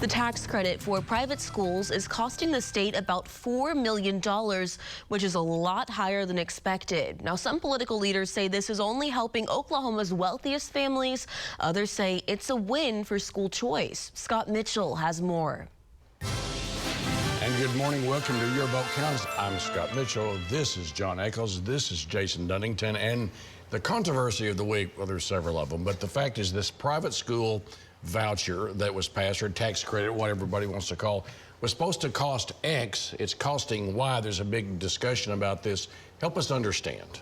The tax credit for private schools is costing the state about $4 million, which is a lot higher than expected. Now, some political leaders say this is only helping Oklahoma's wealthiest families. Others say it's a win for school choice. Scott Mitchell has more. And good morning. Welcome to Your Vote Counts. I'm Scott Mitchell. This is Jon Echols. This is Jason Dunnington. And the controversy of the week, well, there's several of them, but the fact is this private school voucher that was passed, or tax credit, what everybody wants to call, was supposed to cost X. It's costing Y. There's a big discussion about this. Help us understand.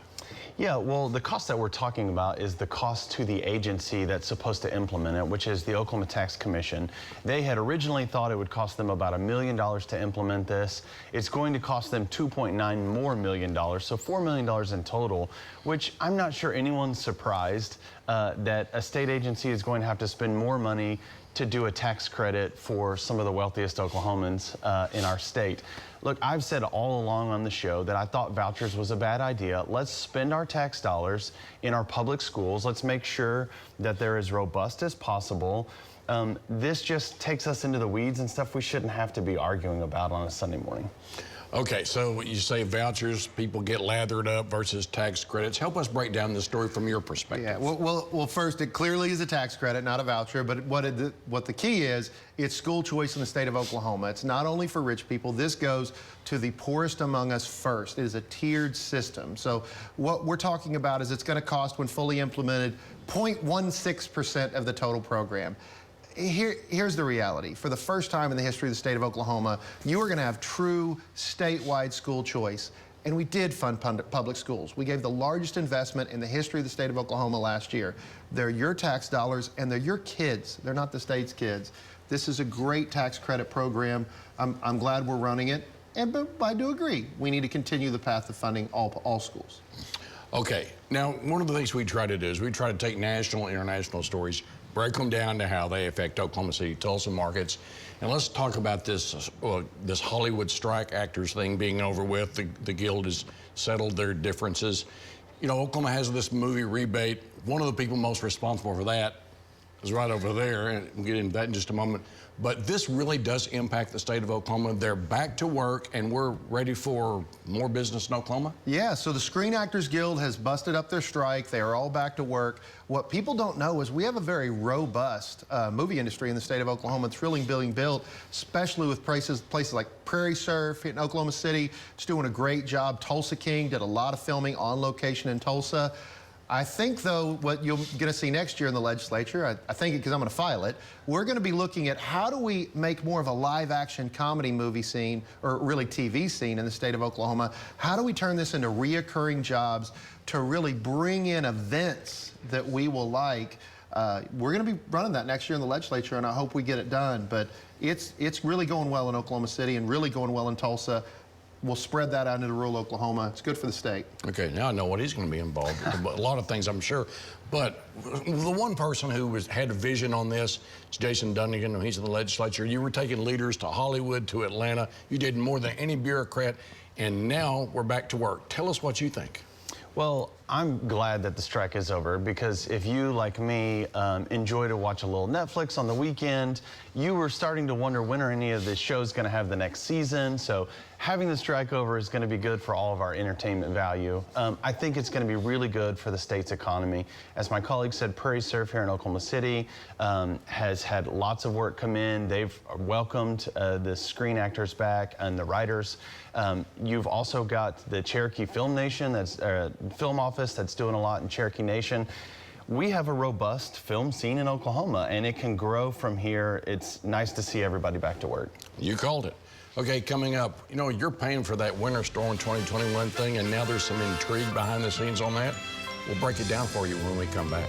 Yeah, well, the cost that we're talking about is the cost to the agency that's supposed to implement it, which is the Oklahoma Tax Commission. They had originally thought it would cost them about $1 million to implement this. It's going to cost them $2.9 million, so $4 million in total, which I'm not sure anyone's surprised that a state agency is going to have to spend more money to do a tax credit for some of the wealthiest Oklahomans in our state. Look, I've said all along on the show that I thought vouchers was a bad idea. Let's spend our tax dollars in our public schools. Let's make sure that they're as robust as possible. This just takes us into the weeds and stuff we shouldn't have to be arguing about on a Sunday morning. Okay, so you say vouchers, people get lathered up versus tax credits. Help us break down the story from your perspective. Yeah, well, first, it clearly is a tax credit, not a voucher, but what the key is, it's school choice in the state of Oklahoma. It's not only for rich people. This goes to the poorest among us first. It is a tiered system. So what we're talking about is it's going to cost, when fully implemented, 0.16% of the total program. Here's the reality. For the first time in the history of the state of Oklahoma, you are going to have true statewide school choice. And we did fund public schools. We gave the largest investment in the history of the state of Oklahoma last year. They're your tax dollars, and they're your kids. They're not the state's kids. This is a great tax credit program. I'm glad we're running it. But I do agree, we need to continue the path of funding all schools. Okay, now one of the things we try to do is we try to take national, international stories, break them down to how they affect Oklahoma City, Tulsa markets, and let's talk about this this Hollywood strike actors thing being over with. The Guild has settled their differences. You know, Oklahoma has this movie rebate. One of the people most responsible for that is right over there, and we'll get into that in just a moment. But this really does impact the state of Oklahoma. They're back to work, and we're ready for more business in Oklahoma? Yeah, so the Screen Actors Guild has busted up their strike. They are all back to work. What people don't know is we have a very robust movie industry in the state of Oklahoma. It's really being built, especially with places like Prairie Surf in Oklahoma City. It's doing a great job. Tulsa King did a lot of filming on location in Tulsa. I think, though, what you're going to see next year in the legislature, I think because I'm going to file it, we're going to be looking at how do we make more of a live-action comedy movie scene, or really TV scene in the state of Oklahoma. How do we turn this into reoccurring jobs to really bring in events that we will like? We're going to be running that next year in the legislature, and I hope we get it done. But it's really going well in Oklahoma City and really going well in Tulsa. We'll spread that out into rural Oklahoma. It's good for the state. Okay, now I know what he's going to be involved with. A lot of things, I'm sure. But the one person who had a vision on this is Jason Dunnington. He's in the legislature. You were taking leaders to Hollywood, to Atlanta. You did more than any bureaucrat, and now we're back to work. Tell us what you think. Well, I'm glad that the strike is over, because if you, like me, enjoy to watch a little Netflix on the weekend, you were starting to wonder when are any of the shows going to have the next season. So having the strike over is going to be good for all of our entertainment value. I think it's going to be really good for the state's economy. As my colleague said, Prairie Surf here in Oklahoma City has had lots of work come in. They've welcomed the screen actors back and the writers. You've also got the Cherokee Film Nation, that's film office that's doing a lot in Cherokee Nation. We have a robust film scene in Oklahoma, and it can grow from here. It's nice to see everybody back to work. You called it. Okay, coming up, you know, you're paying for that Winter Storm 2021 thing, and now there's some intrigue behind the scenes on that. We'll break it down for you when we come back.